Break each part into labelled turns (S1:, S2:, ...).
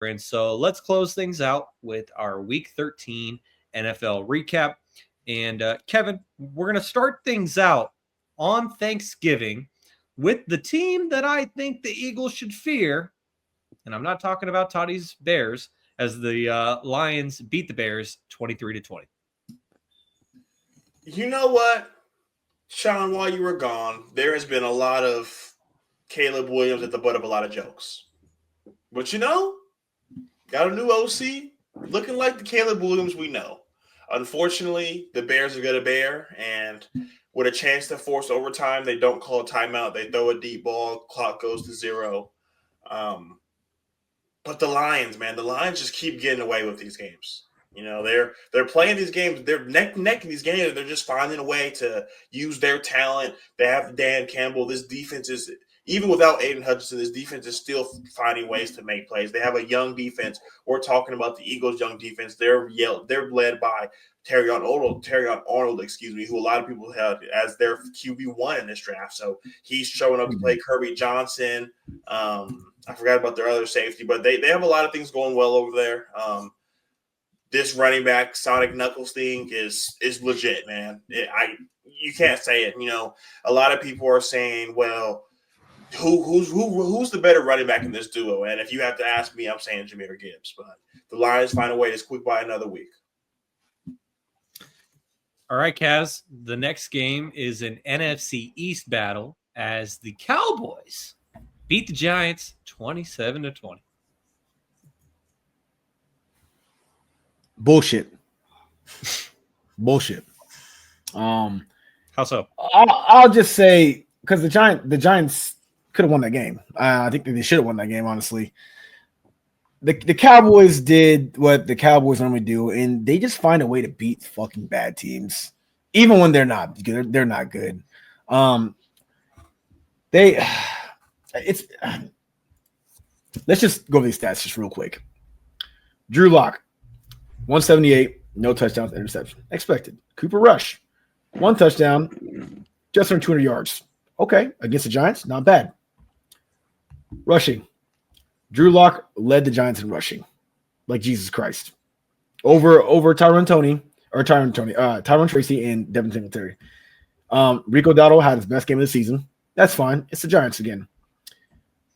S1: And so let's close things out with our Week 13 NFL recap. And Kevin, we're going to start things out on Thanksgiving with the team that I think the Eagles should fear. And I'm not talking about Toddy's Bears, as the Lions beat the Bears 23-20.
S2: You know what, Shaun, while you were gone, there has been a lot of Caleb Williams at the butt of a lot of jokes. But got a new OC looking like the Caleb Williams we know. Unfortunately, the Bears are going to bear, and with a chance to force overtime, they don't call a timeout. They throw a deep ball, clock goes to 0. But the Lions, man, the Lions just keep getting away with these games. They're playing these games. They're neck and neck in these games. They're just finding a way to use their talent. They have Dan Campbell. This defense is, even without Aiden Hutchinson, this defense is still finding ways to make plays. They have a young defense. We're talking about the Eagles' young defense. They're led by Terrion Arnold, who a lot of people have as their QB1 in this draft. So he's showing up to play. Kirby Johnson. I forgot about their other safety, but they have a lot of things going well over there. This running back Sonic Knuckles thing is legit, man. You can't say it. A lot of people are saying, well, who's the better running back in this duo? And if you have to ask me, I'm saying Jahmyr Gibbs. But the Lions find a way to squeak by another week.
S1: All right, Kaz. The next game is an NFC East battle as the Cowboys beat the Giants 27-20.
S3: Bullshit.
S1: How so?
S3: I'll just say because the Giants could have won that game. I think they should have won that game, honestly. The Cowboys did what the Cowboys normally do, and they just find a way to beat fucking bad teams, even when they're not good. They're not good. Let's just go over these stats just real quick. Drew Lock, 178, no touchdowns, interception. Expected. Cooper Rush, 1 touchdown, just under 200 yards. Okay, against the Giants, not bad. Rushing. Drew Lock led the Giants in rushing, like Jesus Christ. Over Tyron Tracy and Devin Singletary. Rico Dowdle had his best game of the season. That's fine. It's the Giants again.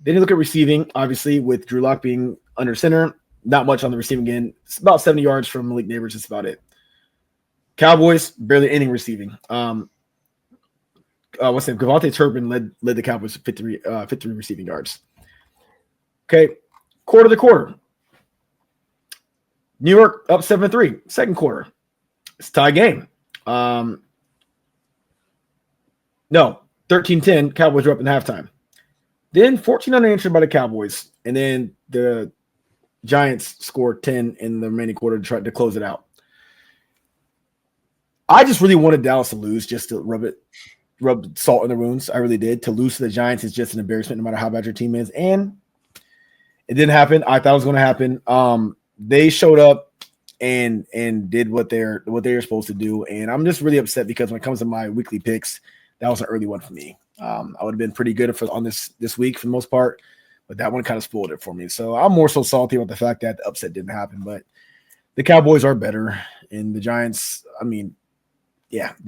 S3: Then you look at receiving, obviously, with Drew Lock being under center. Not much on the receiving end. It's about 70 yards from Malik Neighbors. That's about it. Cowboys, barely any receiving. Devontae Turpin led the Cowboys with 53 receiving yards. Okay, quarter to quarter. New York up 7-3. Second quarter. It's a tie game. No, 13-10. Cowboys are up in halftime. Then 14 unanswered by the Cowboys. And then the Giants scored 10 in the remaining quarter to try to close it out. I just really wanted Dallas to lose just to rub salt in the wounds. I really did. To lose to the Giants is just an embarrassment no matter how bad your team is. And it didn't happen. I thought it was going to happen. They showed up and did what they're supposed to do. And I'm just really upset because when it comes to my weekly picks, that was an early one for me. I would have been pretty good on this week for the most part, but that one kind of spoiled it for me. So I'm more so salty about the fact that the upset didn't happen. But the Cowboys are better, and the Giants, the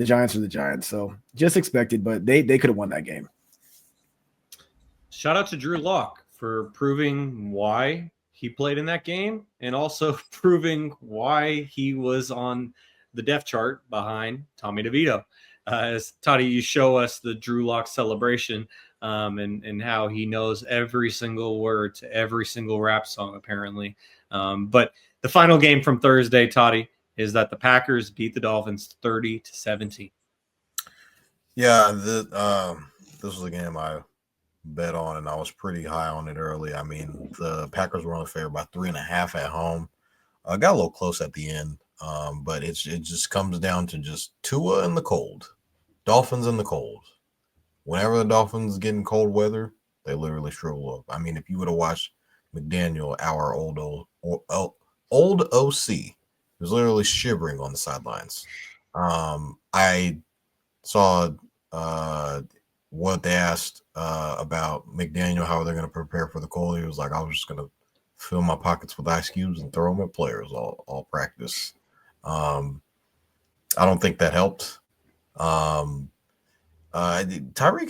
S3: Giants are the Giants. So just expected, but they could have won that game.
S1: Shout out to Drew Lock for proving why he played in that game and also proving why he was on the depth chart behind Tommy DeVito. As Toddy, you show us the Drew Lock celebration and how he knows every single word to every single rap song, apparently. But the final game from Thursday, Toddy, is that the Packers beat the Dolphins 30-17.
S4: Yeah, this was a game I bet on, and I was pretty high on it early. I mean, the Packers were only favored by 3.5 at home. Got a little close at the end, but it just comes down to just Tua in the cold. Dolphins in the cold. Whenever the Dolphins get in cold weather, they literally shrivel up. I mean, if you would have watched McDaniel, our old OC, he was literally shivering on the sidelines. I saw what they asked about McDaniel, how they're going to prepare for the cold. He was like, I was just going to fill my pockets with ice cubes and throw them at players all practice. I don't think that helped. Tyreek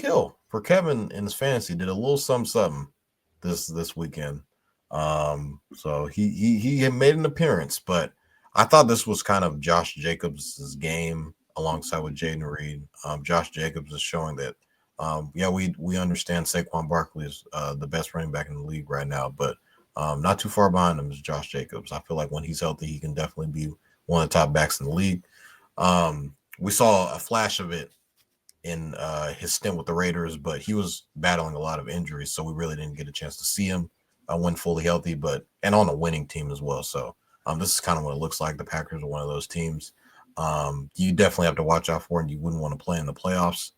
S4: Hill for Kevin in his fantasy did a little something this weekend. So he had made an appearance, but I thought this was kind of Josh Jacobs' game alongside with Jaden Reed. Josh Jacobs is showing that, we understand Saquon Barkley is the best running back in the league right now, but not too far behind him is Josh Jacobs. I feel like when he's healthy, he can definitely be one of the top backs in the league. We saw a flash of it in his stint with the Raiders, but he was battling a lot of injuries, so we really didn't get a chance to see him when fully healthy, and on a winning team as well. So this is kind of what it looks like. The Packers are one of those teams you definitely have to watch out for, and you wouldn't want to play in the playoffs,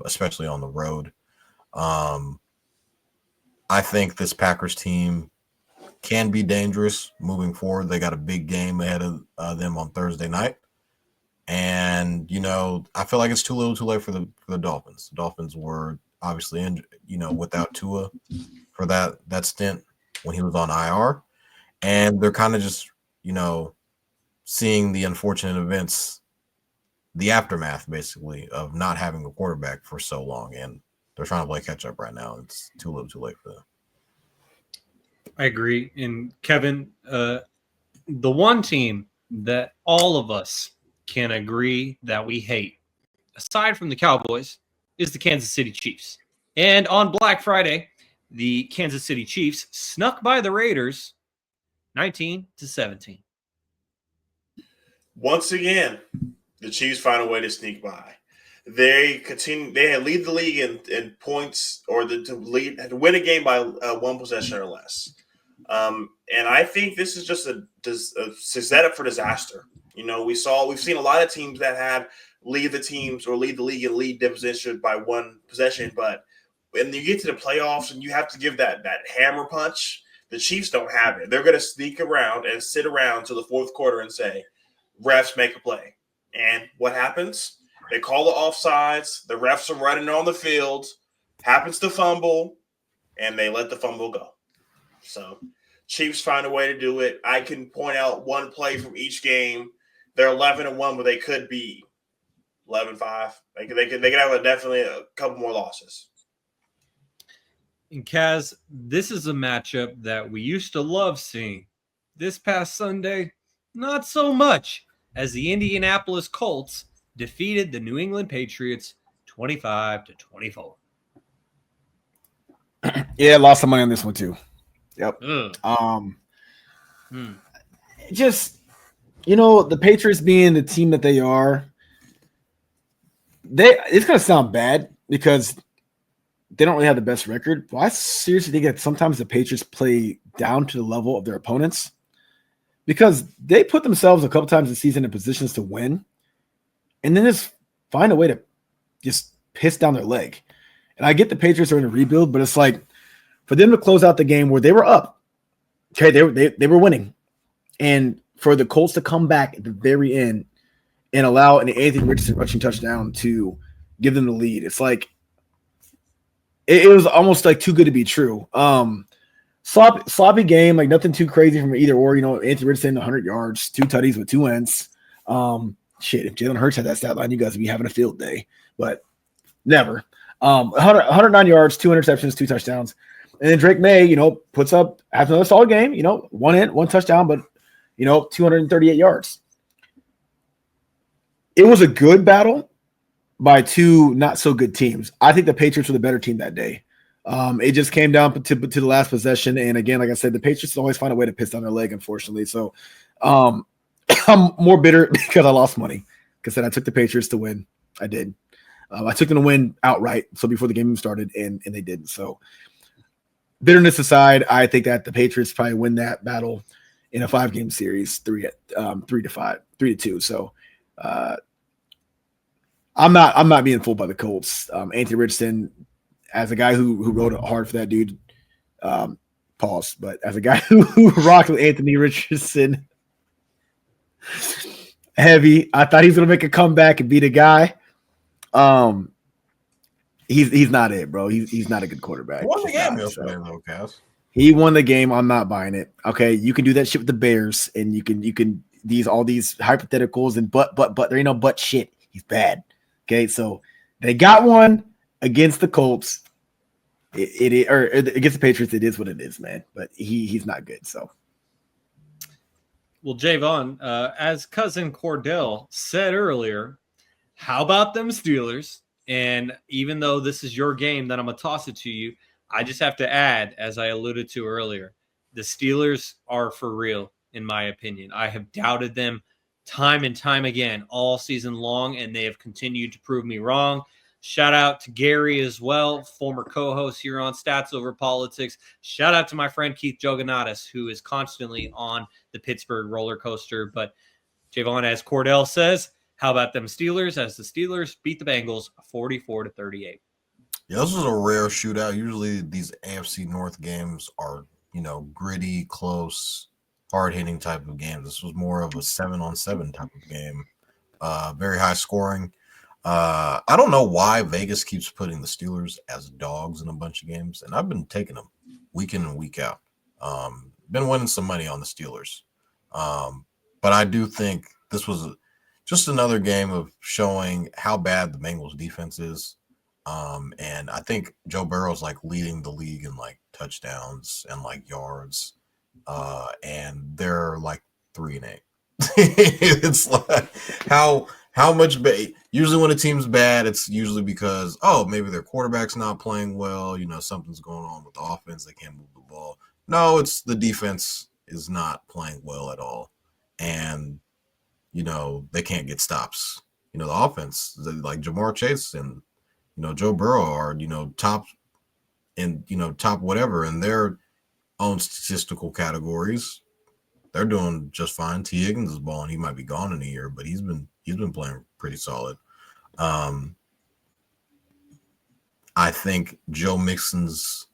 S4: especially on the road. I think this Packers team can be dangerous moving forward. They got a big game ahead of them on Thursday night. And, I feel like it's too little too late for the Dolphins. The Dolphins were obviously injured, without Tua for that stint when he was on IR. And they're kind of just, seeing the unfortunate events, the aftermath, basically, of not having a quarterback for so long. And they're trying to play catch up right now. It's too little too late for them.
S1: I agree. And Kevin, the one team that all of us can agree that we hate, aside from the Cowboys, is the Kansas City Chiefs. And on Black Friday, the Kansas City Chiefs snuck by the Raiders 19-17.
S2: Once again, the Chiefs find a way to sneak by. They lead the league in points, or to win a game by one possession or less. And I think this is just a setup for disaster. We've seen a lot of teams that lead the league in lead position by one possession, but when you get to the playoffs and you have to give that hammer punch, the Chiefs don't have it. They're going to sneak around and sit around till the fourth quarter and say, refs, make a play. And what happens? They call the offsides. The refs are running on the field, happens to fumble, and they let the fumble go. So Chiefs find a way to do it. I can point out one play from each game. They're 11-1, but they could be 11-5. They could have definitely a couple more losses.
S1: And Kaz, this is a matchup that we used to love seeing. This past Sunday, not so much, as the Indianapolis Colts defeated the New England Patriots 25-24.
S3: Yeah, lost some money on this one too. Yep. Just, the Patriots being the team that they are, it's going to sound bad because they don't really have the best record. But I seriously think that sometimes the Patriots play down to the level of their opponents because they put themselves a couple times this season in positions to win and then just find a way to just piss down their leg. And I get the Patriots are in a rebuild, but it's like for them to close out the game where they were up, okay, they were winning, and for the Colts to come back at the very end and allow an Anthony Richardson rushing touchdown to give them the lead, it's like it was almost like too good to be true. Sloppy game, like nothing too crazy from either or. Anthony Richardson 100 yards, 2 tutties with 2 ends. If Jalen Hurts had that stat line, you guys would be having a field day, but never. 109 yards, 2 interceptions, 2 touchdowns. And then Drake May, puts up, has another solid game, 1 touchdown, but, 238 yards. It was a good battle by 2 not so good teams. I think the Patriots were the better team that day. It just came down to the last possession. And again, like I said, the Patriots always find a way to piss down their leg, unfortunately. So I'm more bitter because I lost money. Because I took the Patriots to win. I did. I took them to win outright. So before the game even started, and they didn't. So bitterness aside, I think that the Patriots probably win that battle in a 5-game series, 3-2. So I'm not being fooled by the Colts. Anthony Richardson, as a guy who rode hard for that dude, pause. But as a guy who rocked with Anthony Richardson heavy, I thought he was gonna make a comeback and be the guy. He's not it, bro. He's not a good quarterback.
S4: Won the game yesterday, though, Cass.
S3: He won the game. I'm not buying it. Okay, you can do that shit with the Bears, and you can all these hypotheticals and but there ain't no but shit. He's bad. Okay, so they got one against the Colts. Or against the Patriots. It is what it is, man. But he's not good. So.
S1: Well, Jaevon, as cousin Cordell said earlier, how about them Steelers? And even though this is your game that I'm going to toss it to you, I just have to add, as I alluded to earlier, the Steelers are for real, in my opinion. I have doubted them time and time again all season long, and they have continued to prove me wrong. Shout out to Gary as well, former co-host here on Stats Over Politics. Shout out to my friend Keith Joganatis, who is constantly on the Pittsburgh roller coaster. But Jaevon, as Cordell says, how about them Steelers? As the Steelers beat the Bengals 44-38.
S4: Yeah, this was a rare shootout. Usually these AFC North games are, gritty, close, hard-hitting type of games. This was more of a 7-on-7 type of game. Very high scoring. I don't know why Vegas keeps putting the Steelers as dogs in a bunch of games, and I've been taking them week in and week out. Been winning some money on the Steelers. But I do think this was just another game of showing how bad the Bengals defense is. And I think Joe Burrow's like leading the league in like touchdowns and like yards. And they're like 3-8. It's like how much usually when a team's bad, it's usually because, maybe their quarterback's not playing well, something's going on with the offense, they can't move the ball. No, it's the defense is not playing well at all. And they can't get stops. The offense, like Jamar Chase and Joe Burrow are, top and, top whatever in their own statistical categories. They're doing just fine. T. Higgins is balling. He might be gone in a year, but he's been playing pretty solid. I think Joe Mixon's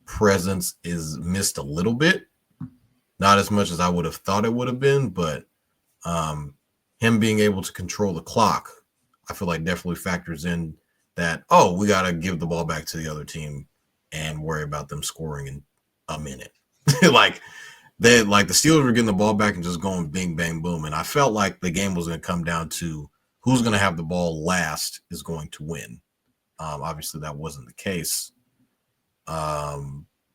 S4: presence is missed a little bit. Not as much as I would have thought it would have been, but him being able to control the clock, I feel like definitely factors in that, we got to give the ball back to the other team and worry about them scoring in a minute. the Steelers were getting the ball back and just going bing, bang, boom. And I felt like the game was going to come down to who's going to have the ball last is going to win. Obviously, that wasn't the case. But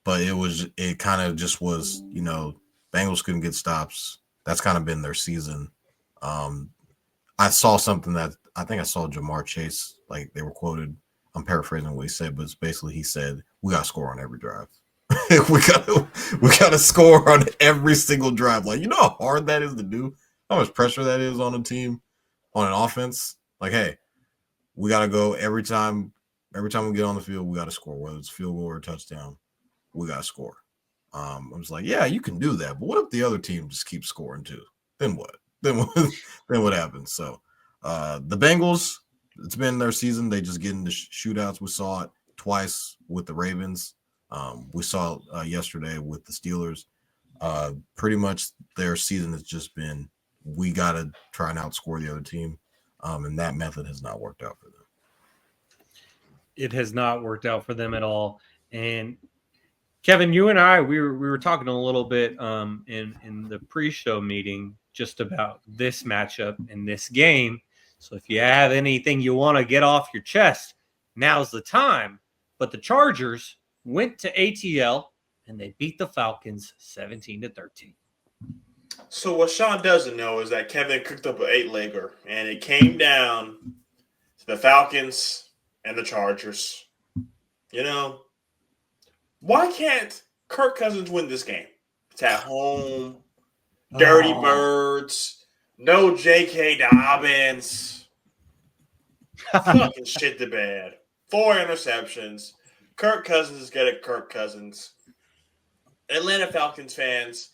S4: it kind of just was, Bengals couldn't get stops. That's kind of been their season. I saw something that I think I saw Jamar Chase, like they were quoted. I'm paraphrasing what he said, but it's basically he said, we got to score on every drive. we gotta score on every single drive. Like, how hard that is to do, how much pressure that is on a team, on an offense. Like, hey, we gotta go every time we get on the field, we gotta score, whether it's field goal or touchdown, we gotta score. I was like, yeah, you can do that, but what if the other team just keeps scoring too? Then what? Then what happens? So the Bengals, it's been their season. They just get into shootouts. We saw it twice with the Ravens. We saw yesterday with the Steelers. Pretty much their season has just been, we got to try and outscore the other team. And that method has not worked out for them.
S1: It has not worked out for them at all. And Kevin, you and I, we were talking a little bit in the pre-show meeting just about this matchup and this game. So if you have anything you want to get off your chest, now's the time. But the Chargers went to ATL and they beat the Falcons 17-13.
S2: So what Shaun doesn't know is that Kevin cooked up an 8-legger, and it came down to the Falcons and the Chargers. Why can't Kirk Cousins win this game? It's at home, Dirty Birds, no J.K. Dobbins. Fucking shit the bed. 4 interceptions. Kirk Cousins is good at Kirk Cousins. Atlanta Falcons fans,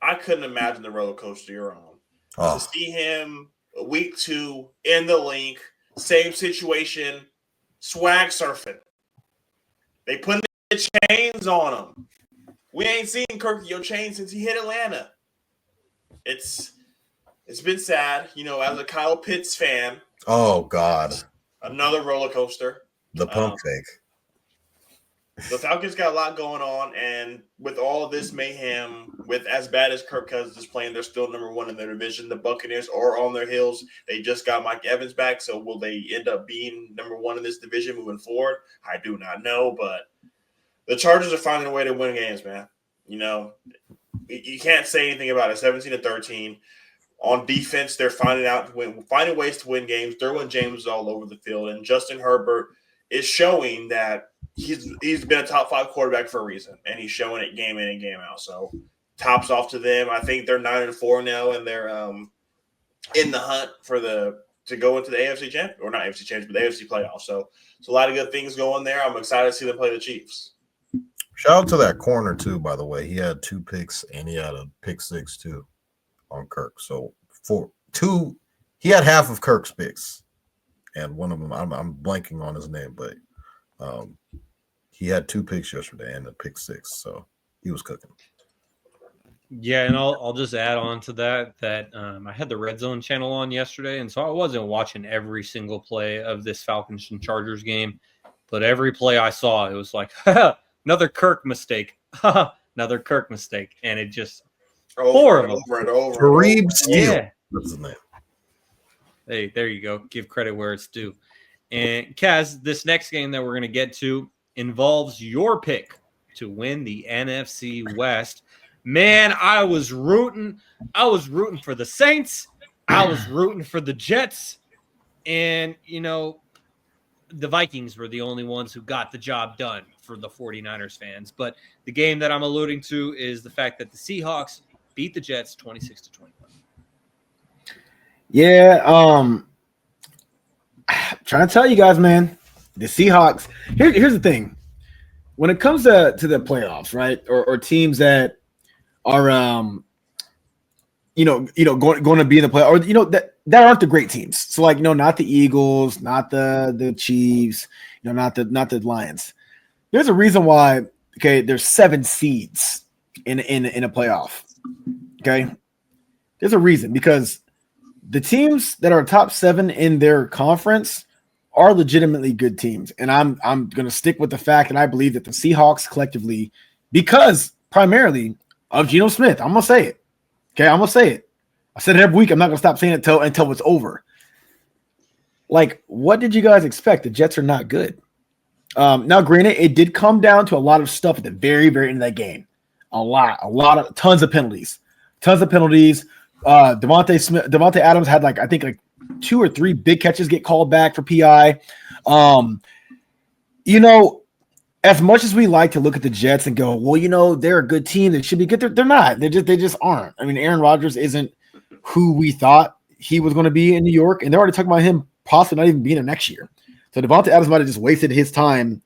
S2: I couldn't imagine the roller coaster you're on. To see him week 2 in the link, same situation, swag surfing. They put the chains on him. We ain't seen Kirk your chain since he hit Atlanta. It's been sad, as a Kyle Pitts fan.
S4: Oh God.
S2: Another roller coaster.
S4: The pump fake.
S2: The Falcons got a lot going on, and with all this mayhem, with as bad as Kirk Cousins is playing, they're still number one in their division. The Buccaneers are on their heels. They just got Mike Evans back, so will they end up being number one in this division moving forward? I do not know, but the Chargers are finding a way to win games, man. You know, you can't say anything about it. 17-13. On defense, they're finding ways to win games. Derwin James is all over the field, and Justin Herbert is showing that he's been a top 5 quarterback for a reason, and he's showing it game in and game out. So, tops off to them. I think they're 9-4 now, and they're in the hunt to go into the AFC champ, or not AFC champions, but the AFC playoffs. So, it's a lot of good things going there. I'm excited to see them play the Chiefs.
S4: Shout out to that corner too, by the way. He had 2 picks and he had a pick 6 too on Kirk. So he had half of Kirk's picks, and one of them I'm blanking on his name, but he had 2 picks yesterday and a pick 6, so he was cooking.
S1: Yeah, and I'll just add on to that I had the Red Zone channel on yesterday, and so I wasn't watching every single play of this Falcons and Chargers game, but every play I saw, it was like, another Kirk mistake, another Kirk mistake, and it just horrible.
S2: Over and over.
S4: Kareem Steele.
S1: Yeah.
S4: That's his name.
S1: Hey, there you go. Give credit where it's due. And Kaz, this next game that we're going to get to involves your pick to win the NFC West. Man, I was rooting for the Saints. I was rooting for the Jets. And, the Vikings were the only ones who got the job done for the 49ers fans. But the game that I'm alluding to is the fact that the Seahawks beat the Jets 26-21.
S3: Yeah, trying to tell you guys, man, the Seahawks. Here's the thing: when it comes to the playoffs, right, or teams that are, going to be in the play, or that aren't the great teams. So not the Eagles, not the Chiefs, not the Lions. There's a reason why. Okay, there's 7 seeds in a playoff. Okay, there's a reason, because the teams that are top 7 in their conference are legitimately good teams. And I'm going to stick with the fact that I believe that the Seahawks collectively, because primarily of Geno Smith, I'm going to say it. Okay, I'm going to say it. I said it every week. I'm not going to stop saying it until it's over. What did you guys expect? The Jets are not good. Now, granted, it did come down to a lot of stuff at the very, very end of that game. Tons of penalties. Devontae Adams had I think 2 or 3 big catches get called back for PI. As much as we like to look at the Jets and go, well, they're a good team, they should be good. They're not. They just aren't. I mean, Aaron Rodgers isn't who we thought he was going to be in New York, and they're already talking about him possibly not even being there next year. So Devontae Adams might have just wasted his time,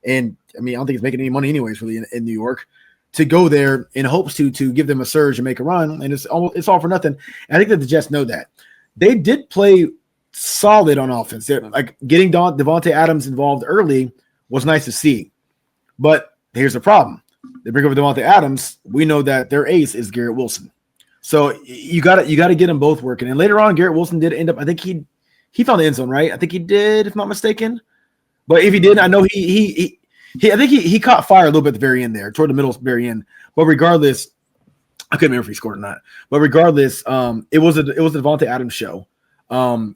S3: and I mean, I don't think he's making any money anyways, really, in New York, to go there in hopes to give them a surge and make a run, and it's all for nothing. And I think that the Jets know that. They did play solid on offense. Getting Devontae Adams involved early was nice to see. But here's the problem. They bring over Devontae Adams. We know that their ace is Garrett Wilson. So you got to get them both working. And later on, Garrett Wilson did end up, I think he found the end zone, right? I think he did, if not mistaken. But if he didn't, I know I think he caught fire a little bit at the very end there, toward the middle, very end. But regardless, I couldn't remember if he scored or not. But regardless, it was a Devontae Adams show for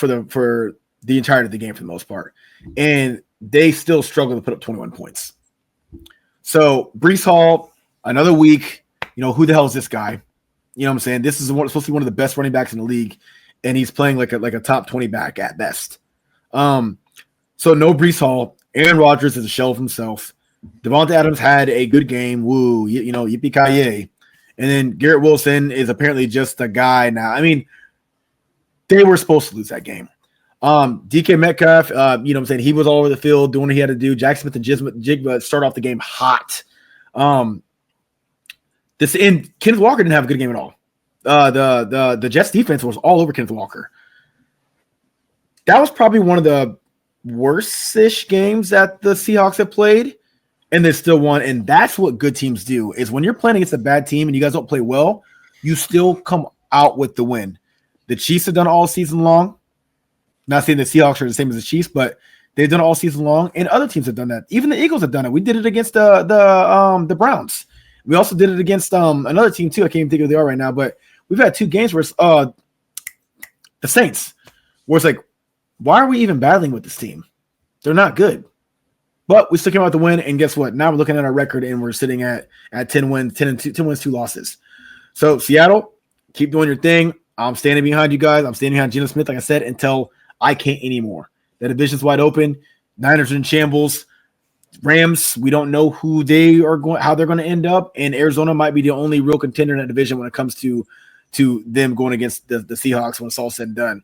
S3: the entirety of the game for the most part, and they still struggled to put up 21 points. So Breece Hall, another week. Who the hell is this guy? You know what I'm saying? This is supposed to be one of the best running backs in the league, and he's playing like a top 20 back at best. So no Breece Hall. Aaron Rodgers is a shell of himself. Devontae Adams had a good game. Woo, yippee-ki-yay. And then Garrett Wilson is apparently just a guy now. I mean, they were supposed to lose that game. DK Metcalf, he was all over the field doing what he had to do. Jack Smith and Jigba start off the game hot. And Kenneth Walker didn't have a good game at all. The Jets defense was all over Kenneth Walker. That was probably one of the worst-ish games that the Seahawks have played, and they still won. And that's what good teams do, is when you're playing against a bad team and you guys don't play well, you still come out with the win. The Chiefs have done all season long. Not saying the Seahawks are the same as the Chiefs, but They've done it all season long, and other teams have done that. Even the Eagles have done it. We did it against the Browns. We also did it against another team too. I can't even think of who they are right now, but we've had 2 games where it's the Saints, where it's like, why are we even battling with this team? They're not good. But we still came out to win, and guess what? Now we're looking at our record, and we're sitting at 10 wins, 10 wins, 2 losses. So Seattle, keep doing your thing. I'm standing behind you guys. I'm standing behind Geno Smith, like I said, until I can't anymore. The division's wide open. Niners are in shambles. Rams, we don't know who they are going, how they're going to end up, and Arizona might be the only real contender in that division when it comes to them going against the Seahawks when it's all said and done.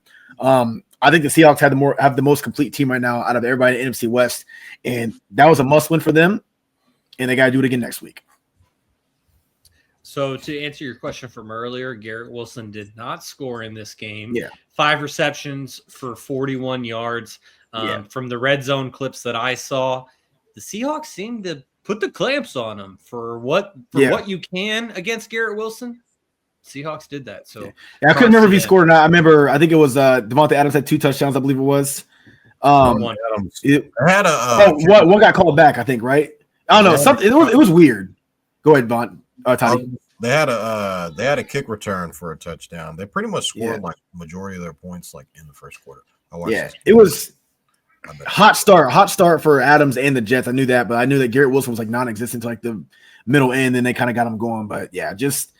S3: I think the Seahawks have the most complete team right now out of everybody in NFC West, and that was a must win for them, and they got to do it again next week.
S1: So to answer your question from earlier, Garrett Wilson did not score in this game.
S3: Yeah.
S1: 5 receptions for 41 yards. From the red zone clips that I saw, the Seahawks seemed to put the clamps on him for what you can against Garrett Wilson. Seahawks did that. So
S3: I couldn't remember if he scored or not. I think it was Devontae Adams had 2 touchdowns, I believe it was.
S1: One
S3: got called back, I think, right? I don't know. Something it was weird. Go ahead, Tony.
S4: They had a kick return for a touchdown. They pretty much scored like majority of their points like in the first quarter.
S3: It was hot start for Adams and the Jets. I knew that, but I knew that Garrett Wilson was like non-existent to like the middle end, and they kind of got him going. But yeah, just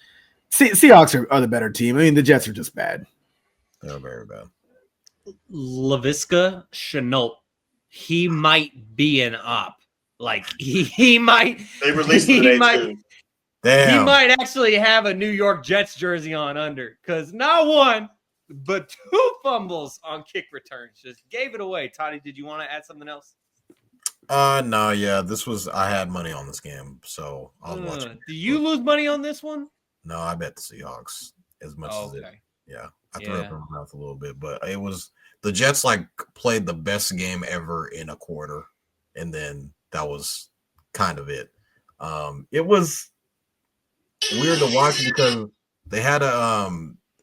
S3: Seahawks are the better team. I mean, the Jets are just bad.
S4: They're very bad.
S1: Laviska Shenault, he might be an op. Like he might.
S2: They released him today too.
S4: Damn.
S1: He might actually have a New York Jets jersey on under, because not 1, but 2 fumbles on kick returns. Just gave it away. Toddy, did you want to add something else?
S4: No, yeah. I had money on this game, so I was watching.
S1: Do you lose money on this one?
S4: No, I bet the Seahawks as much as it. Yeah. I threw up in my mouth a little bit, but it was the Jets like played the best game ever in a quarter, and then that was kind of it. It was weird to watch because they had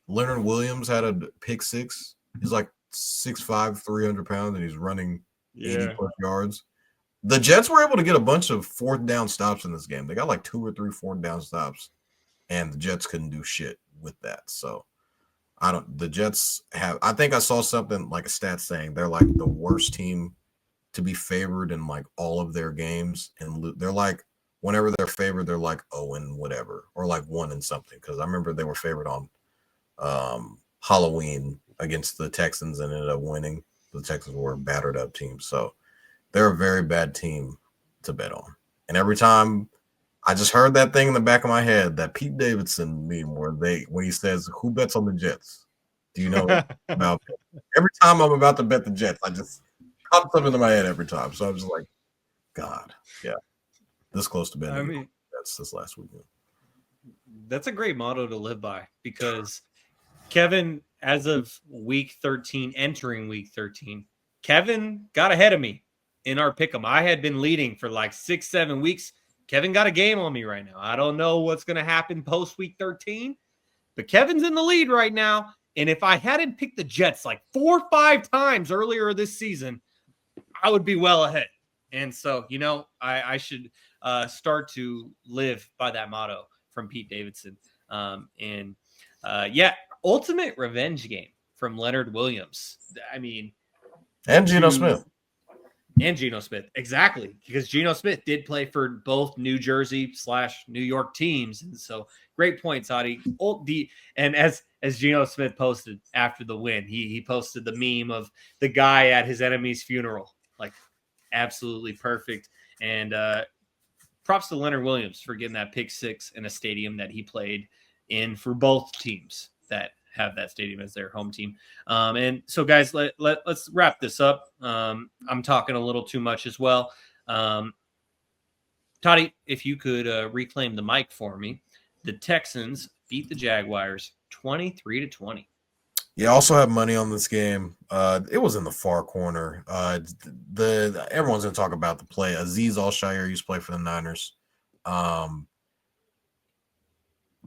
S4: Leonard Williams had a pick 6. He's like 6'5", 300 pounds, and he's running 80 plus yards. The Jets were able to get a bunch of 4th down stops in this game. They got like 2 or 3 4th down stops, and the Jets couldn't do shit with that. So the Jets I think I saw something like a stat saying they're like the worst team to be favored in like all of their games, and they're like, whenever they're favored, they're like 0 and whatever, or like 1 and something. Because I remember they were favored on Halloween against the Texans and ended up winning. The Texans were a battered up team, so they're a very bad team to bet on. And every time I just heard that thing in the back of my head, that Pete Davidson meme when he says, "Who bets on the Jets?" Do you know about that? Every time I'm about to bet the Jets, I just pop something in my head every time. So I'm just like, God, yeah. This close to betting. That's this last weekend.
S1: That's a great motto to live by, because Kevin, as of week 13, entering week 13, Kevin got ahead of me in our pick'em. I had been leading for like 6-7 weeks. Kevin got a game on me right now. I don't know what's going to happen post week 13, but Kevin's in the lead right now. And if I hadn't picked the Jets like 4 or 5 times earlier this season, I would be well ahead. And so, I should start to live by that motto from Pete Davidson. Ultimate revenge game from Leonard Williams. I mean,
S4: and Geno Smith.
S1: And Geno Smith, exactly, because Geno Smith did play for both New Jersey / New York teams, and so great points, Adi. And as Geno Smith posted after the win, he posted the meme of the guy at his enemy's funeral, like absolutely perfect. And props to Leonard Williams for getting that pick 6 in a stadium that he played in for both teams that have that stadium as their home team. And so, guys, let's wrap this up. I'm talking a little too much as well. Toddy, if you could reclaim the mic for me. The Texans beat the Jaguars 23-20.
S4: Yeah, I also have money on this game. It was in the far corner. Everyone's going to talk about the play. Azeez Al-Shaair used to play for the Niners.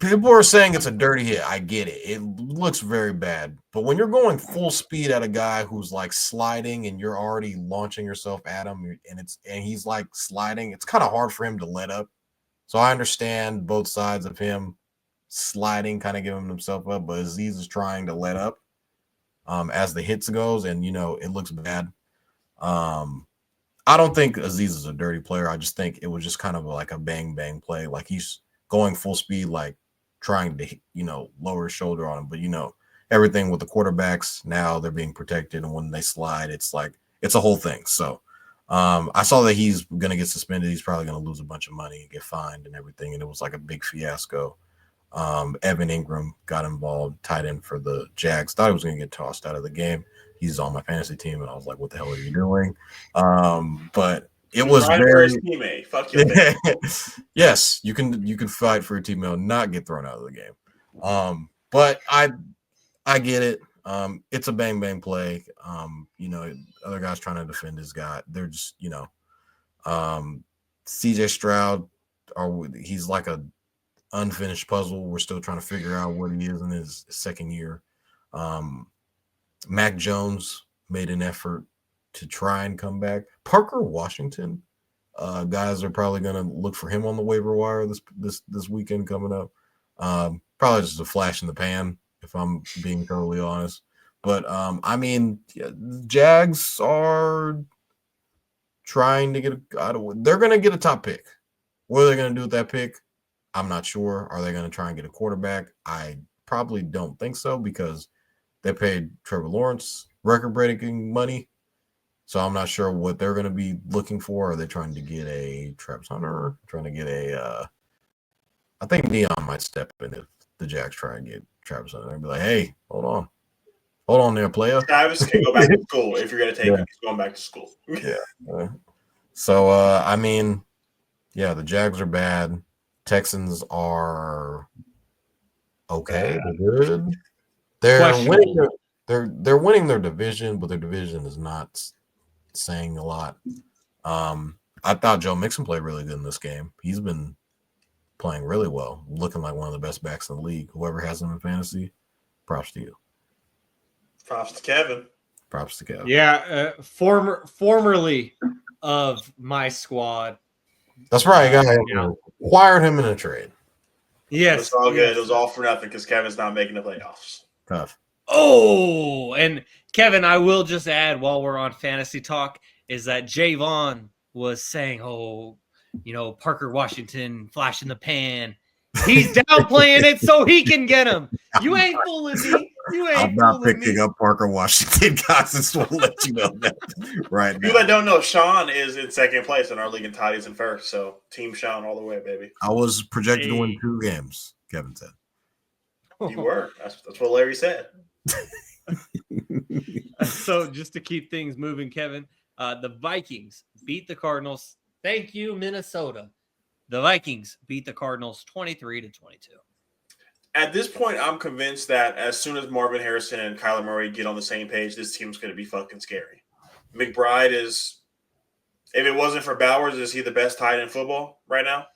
S4: People are saying it's a dirty hit. I get it. It looks very bad. But when you're going full speed at a guy who's like sliding and you're already launching yourself at him and he's like sliding, it's kind of hard for him to let up. So I understand both sides of him sliding, kind of giving himself up, but Aziz is trying to let up as the hits goes, and it looks bad. I don't think Aziz is a dirty player. I just think it was just kind of like a bang bang play. Like he's going full speed, like trying to lower his shoulder on him. But everything with the quarterbacks now, they're being protected, and when they slide, it's like it's a whole thing. So I saw that he's gonna get suspended. He's probably gonna lose a bunch of money and get fined and everything. And it was like a big fiasco. Evan Ingram got involved, tight end for the Jags. Thought he was gonna get tossed out of the game. He's on my fantasy team, and I was like, "What the hell are you doing?" But it was very
S2: teammate. Fuck your
S4: yes, you can fight for a teammate and not get thrown out of the game. But I get it. It's a bang bang play. Other guys trying to defend his guy. They're just CJ Stroud, he's like a unfinished puzzle. We're still trying to figure out what he is in his second year. Mac Jones made an effort to try and come back. Parker Washington, guys are probably going to look for him on the waiver wire this weekend coming up. Probably just a flash in the pan, if I'm being totally honest. But Jags are trying to get they're going to get a top pick. What are they going to do with that pick? I'm not sure. Are they going to try and get a quarterback? I probably don't think so, because they paid Trevor Lawrence record-breaking money. So I'm not sure what they're going to be looking for. Are they trying to get a Travis Hunter? Trying to get I think Deion might step in if the Jags try and get Travis Hunter and be like, hey, hold on there, player.
S2: Travis can go back to school if you're going to take him. He's going back to school.
S4: Yeah. So, the Jags are bad. Texans are okay. They're good. They're winning. They're winning their division, but their division is not saying a lot. I thought Joe Mixon played really good in this game. He's been playing really well, looking like one of the best backs in the league. Whoever has him in fantasy, props to you.
S2: Props to Kevin.
S4: Props to Kevin.
S1: Yeah, formerly of my squad.
S4: That's right. Acquired him in a trade.
S1: Yes,
S2: it's all good. It was all for nothing because Kevin's not making the playoffs.
S4: Tough.
S1: Oh, and Kevin, I will just add while we're on fantasy talk is that Jaevon was saying, Parker Washington flash in the pan. He's downplaying it so he can get him. You ain't fooling me.
S4: I'm not picking up Parker Washington, guys. Just want to let you know that right now.
S2: You that don't know, Shaun is in second place in our league and Toddy's in first. So Team Shaun all the way, baby.
S4: I was projected to win 2 games, Kevin said.
S2: You were. That's what Larry said.
S1: So just to keep things moving, Kevin, the Vikings beat the Cardinals. Thank you, Minnesota. The Vikings beat the Cardinals 23-22.
S2: At this point, I'm convinced that as soon as Marvin Harrison and Kyler Murray get on the same page, this team's going to be fucking scary. McBride is, if it wasn't for Bowers, is he the best tight end in football right now?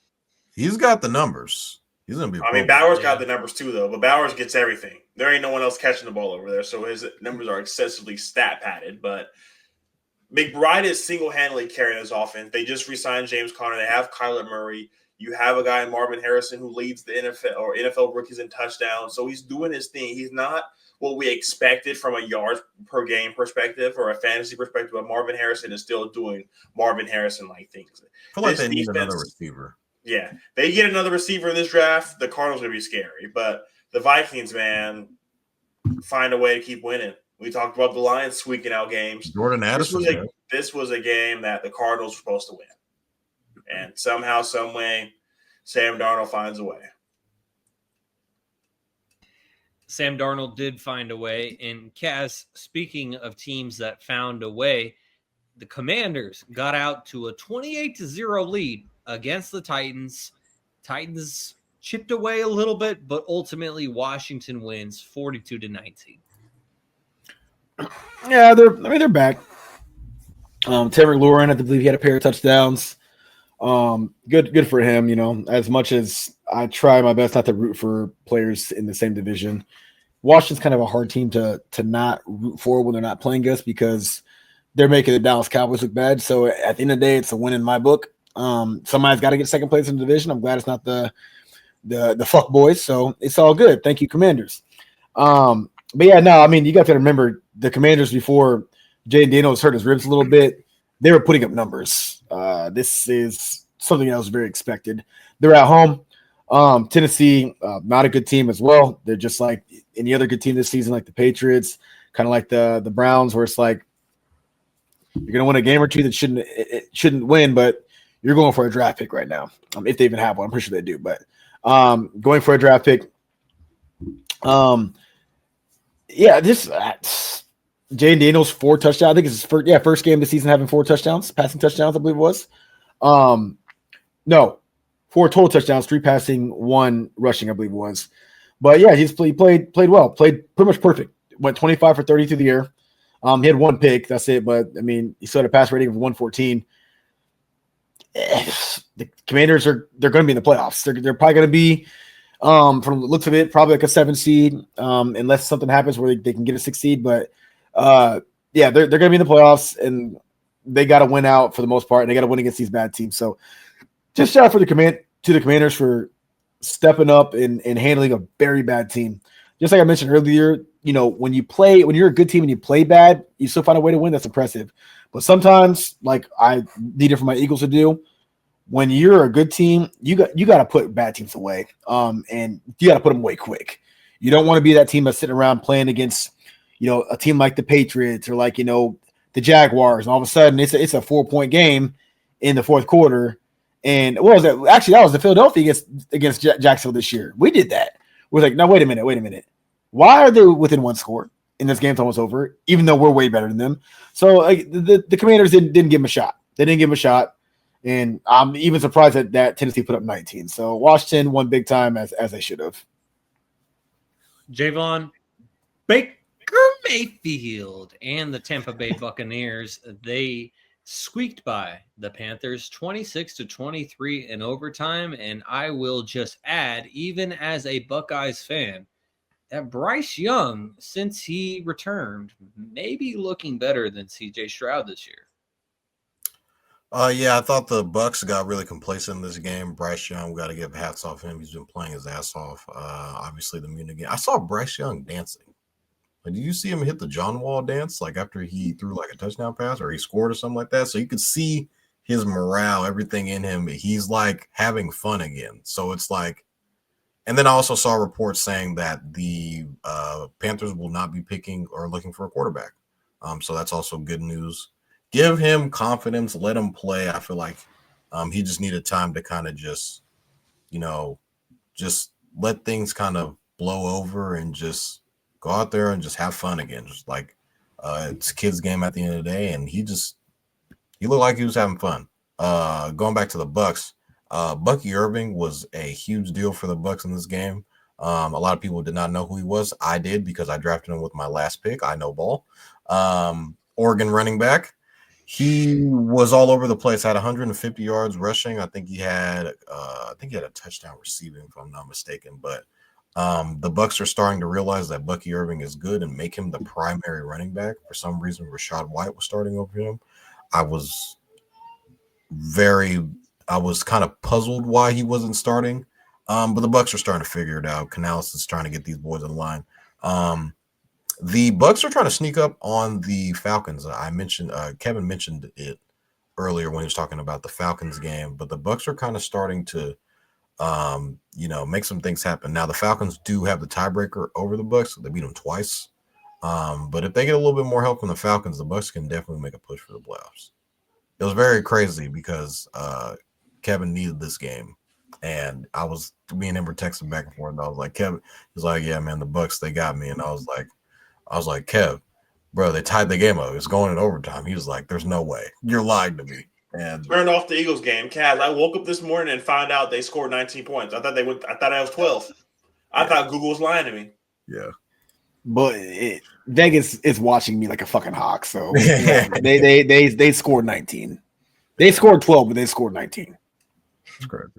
S4: He's got the numbers. He's going to be.
S2: Bowers got the numbers too, though, but Bowers gets everything. There ain't no one else catching the ball over there, so his numbers are excessively stat padded. But McBride is single-handedly carrying his offense. They just re-signed James Conner. They have Kyler Murray. You have a guy in Marvin Harrison who leads the NFL rookies in touchdowns. So he's doing his thing. He's not what we expected from a yards per game perspective or a fantasy perspective, but Marvin Harrison is still doing Marvin Harrison-like things.
S4: I feel like they need another receiver.
S2: Yeah. They get another receiver in this draft, the Cardinals are going to be scary. But the Vikings, man, find a way to keep winning. We talked about the Lions squeaking out games.
S4: Jordan Addison.
S2: This was a game that the Cardinals were supposed to win. And somehow, some way, Sam Darnold finds a way.
S1: Sam Darnold did find a way. And Kaz, speaking of teams that found a way, the Commanders got out to a 28-0 lead against the Titans. Titans chipped away a little bit, but ultimately Washington wins 42-19.
S3: Yeah, they're back. Terry Lauren, I believe he had a pair of touchdowns. Good for him. You know, as much as I try my best not to root for players in the same division, Washington's kind of a hard team to not root for when they're not playing us because they're making the Dallas Cowboys look bad. So at the end of the day, it's a win in my book. Somebody's got to get second place in the division. I'm glad it's not the fuck boys. So it's all good. Thank you, Commanders. But yeah, no, I mean, you got to remember the Commanders before Jay Daniels hurt his ribs a little bit. They were putting up numbers. This is something that was very expected. They're at home. Tennessee, not a good team as well. They're just like any other good team this season, like the Patriots, kind of like the Browns, where it's like you're going to win a game or two that shouldn't win, but you're going for a draft pick right now. If they even have one, I'm pretty sure they do. But going for a draft pick. Yeah, this Jay Daniels 4 touchdowns. I think it's his first game of the season having 4 touchdowns, passing touchdowns, I believe it was. No, 4 total touchdowns, 3 passing, 1 rushing, I believe it was. But yeah, he played well, played pretty much perfect. Went 25 for 30 through the air. He had 1 pick, that's it. But I mean, he still had a pass rating of 114. The Commanders they're going to be in the playoffs. They're probably going to be, from the looks of it, probably like a 7 seed, unless something happens where they can get a 6 seed. But yeah, they're going to be in the playoffs, and they got to win out for the most part, and they got to win against these bad teams. So just shout out to the Commanders for stepping up and handling a very bad team. Just like I mentioned earlier, you know, when you're a good team and you play bad, you still find a way to win. That's impressive. But sometimes, like I need it for my Eagles to do, when you're a good team, you got to put bad teams away. And you got to put them away quick. You don't want to be that team that's sitting around playing against, you know, a team like the Patriots or like, you know, the Jaguars, and all of a sudden it's a 4-point game in the fourth quarter. And what was that? Actually, that was the Philadelphia against Jacksonville this year. We did that. We're like, no, wait a minute. Why are they within 1 score? And this game's almost over, even though we're way better than them. So like, the Commanders didn't give them a shot. They didn't give them a shot. And I'm even surprised that Tennessee put up 19. So Washington won big time as they should have.
S1: Jaevon, Baker Mayfield, and the Tampa Bay Buccaneers, they squeaked by the Panthers 26-23 in overtime. And I will just add, even as a Buckeyes fan, that Bryce Young, since he returned, may be looking better than CJ Stroud this year.
S4: Yeah, I thought the Bucks got really complacent in this game. Bryce Young, we got to give hats off him. He's been playing his ass off. Obviously, the Munich game. I saw Bryce Young dancing. Like, did you see him hit the John Wall dance? Like after he threw like a touchdown pass or he scored or something like that. So you could see his morale, everything in him. He's like having fun again. So it's like, and then I also saw reports saying that the Panthers will not be picking or looking for a quarterback. So that's also good news. Give him confidence, let him play. I feel like he just needed time to kind of just, you know, just let things kind of blow over and just go out there and just have fun again. Just like it's a kid's game at the end of the day, and he looked like he was having fun. Going back to the Bucks, Bucky Irving was a huge deal for the Bucks in this game. A lot of people did not know who he was. I did because I drafted him with my last pick. I know ball. Oregon running back. He was all over the place. Had 150 yards rushing. I think he had a touchdown receiving, if I'm not mistaken. But the Bucks are starting to realize that Bucky Irving is good and make him the primary running back. For some reason, Rashad White was starting over him. I was kind of puzzled why he wasn't starting. But the Bucks are starting to figure it out. Canales is trying to get these boys in line. The Bucks are trying to sneak up on the Falcons. I mentioned Kevin mentioned it earlier when he was talking about the Falcons game, but the Bucks are kind of starting to make some things happen. Now the Falcons do have the tiebreaker over the Bucks. They beat them twice. But if they get a little bit more help from the Falcons, the Bucks can definitely make a push for the playoffs. It was very crazy because Kevin needed this game. And me and him were texting back and forth. And I was like, Kevin, he's like, yeah, man, the Bucks, they got me. And I was like, Kev, bro, they tied the game up. It's going in overtime. He was like, there's no way. You're lying to me. And
S2: turned off the Eagles game. Kaz, I woke up this morning and found out they scored 19 points. I thought I was 12. I thought Google was lying to me.
S4: Yeah.
S3: But Vegas is watching me like a fucking hawk. So yeah, they scored 19. They scored 12, but they scored 19.
S4: It's crazy.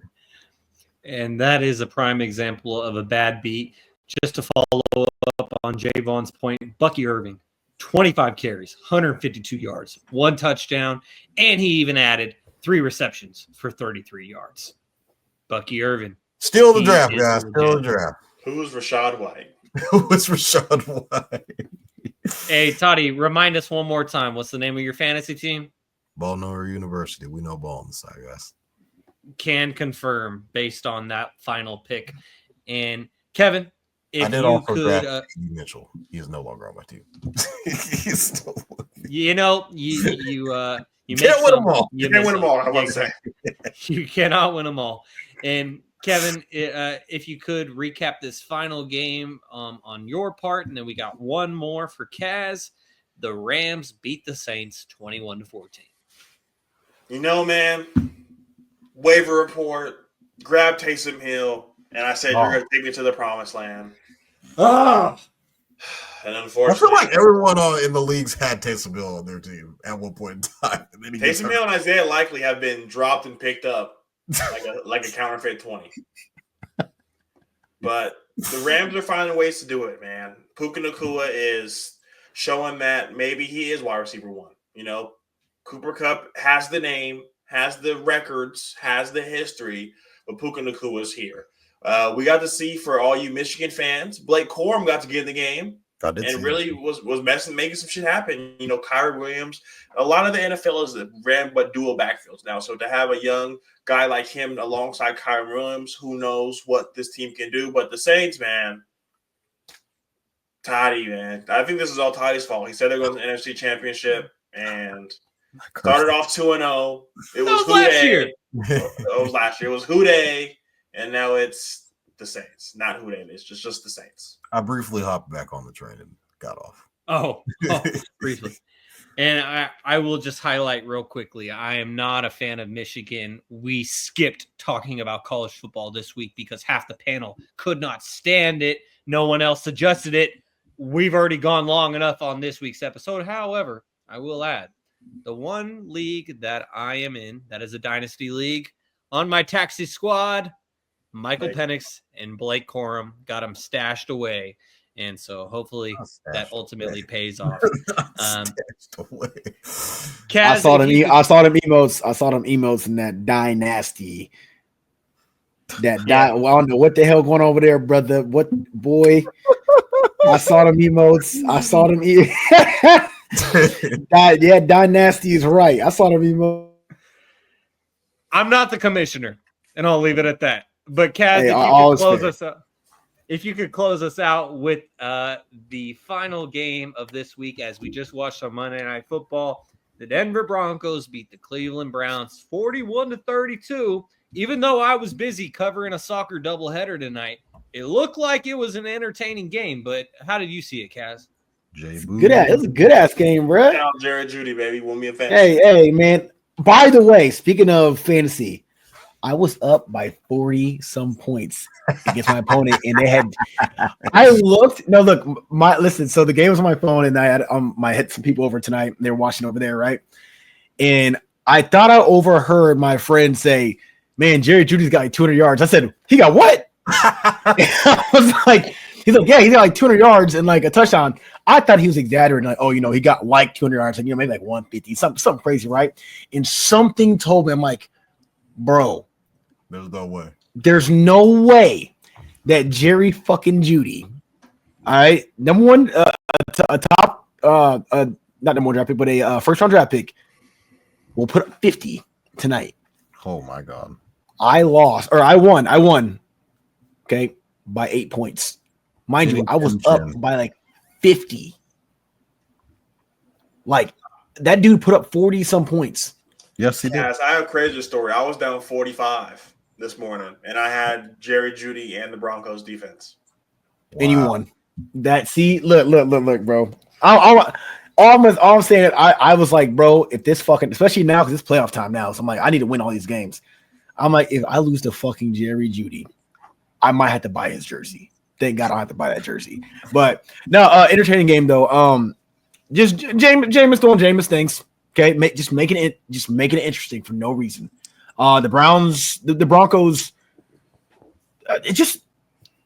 S1: And that is a prime example of a bad beat. Just to follow up on Jaevon's point, Bucky Irving, 25 carries, 152 yards, 1 touchdown, and he even added 3 receptions for 33 yards. Bucky Irving.
S4: Still the draft, guys. Still the draft.
S2: Who's Rashad White?
S4: Who's Rashad White?
S1: Hey, Toddy, remind us one more time. What's the name of your fantasy team?
S4: Baltimore University. We know ball on the side, guys.
S1: Can confirm based on that final pick. And Kevin,
S4: I did also draft Mitchell. He is no longer on my team. He's still
S1: you can't
S2: win them all. You can't win them all. I want to say
S1: you cannot win them all. And Kevin, if you could recap this final game on your part, and then we got one more for Kaz. The Rams beat the Saints 21-14.
S2: You know, man, waiver report, grab Taysom Hill, and I said you're going to take me to the promised land.
S1: Oh.
S2: And unfortunately,
S4: I feel like everyone in the leagues had Taysom Hill on their team at one point in time.
S2: Taysom Hill and Isaiah Likely have been dropped and picked up like a counterfeit 20. But the Rams are finding ways to do it, man. Puka Nacua is showing that maybe he is wide receiver 1. You know, Cooper Kupp has the name, has the records, has the history, but Puka Nacua is here. We got to see, for all you Michigan fans, Blake Corum got to get in the game and really was making some shit happen. You know, Kyrie Williams. A lot of the NFL is ran but dual backfields now. So to have a young guy like him alongside Kyrie Williams, who knows what this team can do. But the Saints, man, Toddy, man. I think this is all Toddy's fault. He said they're going to the NFC Championship and started off 2-0. It was
S1: last year.
S2: It was last year. It was Houday. And now it's the Saints, not who they is, just the Saints.
S4: I briefly hopped back on the train and got off.
S1: Oh briefly. And I will just highlight real quickly, I am not a fan of Michigan. We skipped talking about college football this week because half the panel could not stand it. No one else suggested it. We've already gone long enough on this week's episode. However, I will add, the one league that I am in, that is a dynasty league, on my taxi squad, Michael Penix and Blake Corum got them stashed away. And so hopefully that ultimately pays off.
S3: Kaz, I saw them emotes in that dynasty. I don't know what the hell going on over there, brother. What boy? I saw them emotes. Dynasty is right. I saw them emotes.
S1: I'm not the commissioner, and I'll leave it at that. But Kaz, if you could close us out with the final game of this week, as we just watched on Monday Night Football, the Denver Broncos beat the Cleveland Browns 41-32. Even though I was busy covering a soccer doubleheader tonight, it looked like it was an entertaining game. But how did you see it, Kaz?
S3: It was a good ass game, bro.
S2: Jared Judy, baby, won me a fantasy.
S3: Hey, man. By the way, speaking of fantasy, I was up by 40 some points against my opponent, and they had. Listen. So the game was on my phone, and I had some people over tonight. They were watching over there, right? And I thought I overheard my friend say, "Man, Jerry Judy's got like 200 yards." I said, "He got what?" I was like, "He's like, yeah, he got like 200 yards and like a touchdown." I thought he was exaggerating, like, "Oh, he got like 200 yards, like maybe like 150, something crazy, right?" And something told me, I'm like, "Bro, there's no way that Jerry fucking Judy, all right, number one, not number one draft pick, but a first round draft pick, will put up 50 tonight."
S4: Oh my god!
S3: I won. Okay, by 8 points. Mind you, I was up by like 50. Like that dude put up 40 some points.
S4: Yes, he did.
S2: Yes, I have a crazy story. I was down 45 this morning, and I had Jerry Judy and the Broncos defense.
S3: Wow. And you won. Look, bro. All I'm saying, I was like, bro, if this fucking, especially now because it's playoff time now, so I'm like, I need to win all these games. I'm like, if I lose to fucking Jerry Judy, I might have to buy his jersey. Thank God I don't have to buy that jersey. But no, entertaining game though. Just Jameis doing Jameis things. Okay, just making it interesting for no reason. The Browns, the Broncos,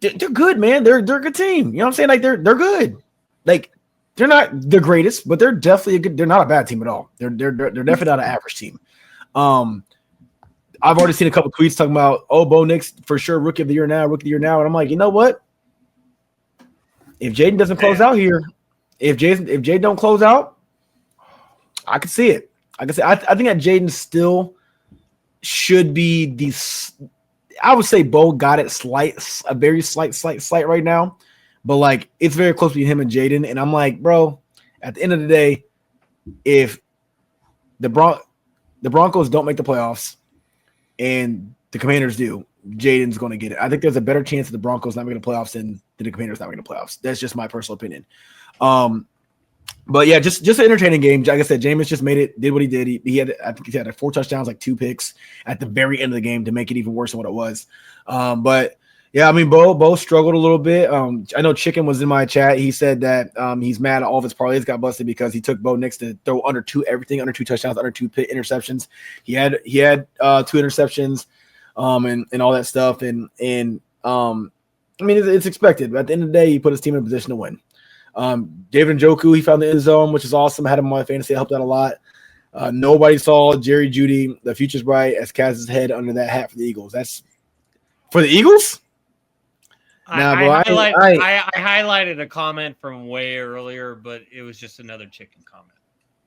S3: they're good, man. They're a good team. You know what I'm saying? Like they're good. Like they're not the greatest, but they're definitely a good. They're not a bad team at all. They're definitely not an average team. I've already seen a couple tweets talking about, Bo Nix for sure, rookie of the year now, and I'm like, you know what? If Jaden doesn't close out here, if Jaden don't close out, I can see it. I think that Jaden still should be the. I would say Bo got it a very slight right now, but like it's very close between him and Jaden. And I'm like, bro, at the end of the day, if the Broncos don't make the playoffs and the Commanders do, Jaden's going to get it. I think there's a better chance of the Broncos not making the playoffs than the Commanders not making the playoffs. That's just my personal opinion. But yeah, just an entertaining game. Like I said, Jameis just did what he did. He had, I think he had 4 touchdowns, like 2 picks at the very end of the game to make it even worse than what it was. But yeah, I mean, Bo struggled a little bit. I know Chicken was in my chat. He said that he's mad at all of his parlays got busted because he took Bo Nix to throw under 2 touchdowns, under 2 interceptions. He had 2 interceptions, and all that stuff. And I mean, it's expected. But at the end of the day, he put his team in a position to win. David Njoku, he found the end zone, which is awesome. I had him on my fantasy. It helped out a lot. Nobody saw Jerry Jeudy. The future's bright as Kaz's head under that hat for the Eagles. That's for the Eagles?
S1: I highlighted a comment from way earlier, but it was just another Chicken comment.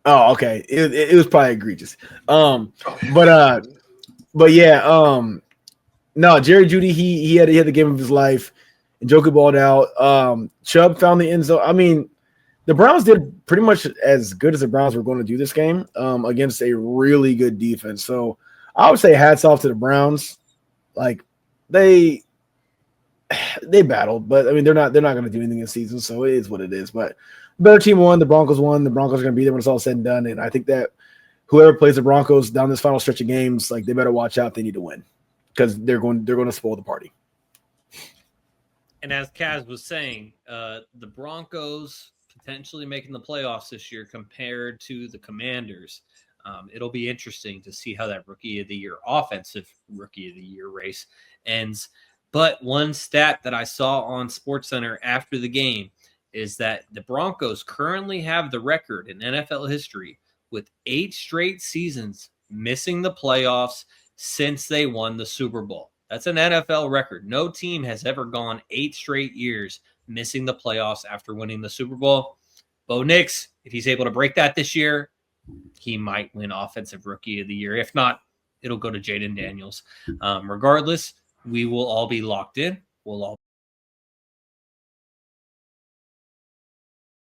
S3: Oh, okay. It was probably egregious. But yeah, no, Jerry Jeudy, he had the game of his life. Njoku balled out. Chubb found the end zone. I mean, the Browns did pretty much as good as the Browns were going to do this game against a really good defense. So I would say hats off to the Browns. Like they battled, but I mean they're not going to do anything this season, so it is what it is. But the better team won. The Broncos won. The Broncos are going to be there when it's all said and done. And I think that whoever plays the Broncos down this final stretch of games, like they better watch out. They need to win because they're going to spoil the party.
S1: And as Kaz was saying, the Broncos potentially making the playoffs this year compared to the Commanders. It'll be interesting to see how that offensive rookie of the year race ends. But one stat that I saw on SportsCenter after the game is that the Broncos currently have the record in NFL history with 8 straight seasons missing the playoffs since they won the Super Bowl. That's an NFL record. No team has ever gone 8 straight years missing the playoffs after winning the Super Bowl. Bo Nix, if he's able to break that this year, he might win Offensive Rookie of the Year. If not, it'll go to Jaden Daniels. Regardless, we will all be locked in. We'll all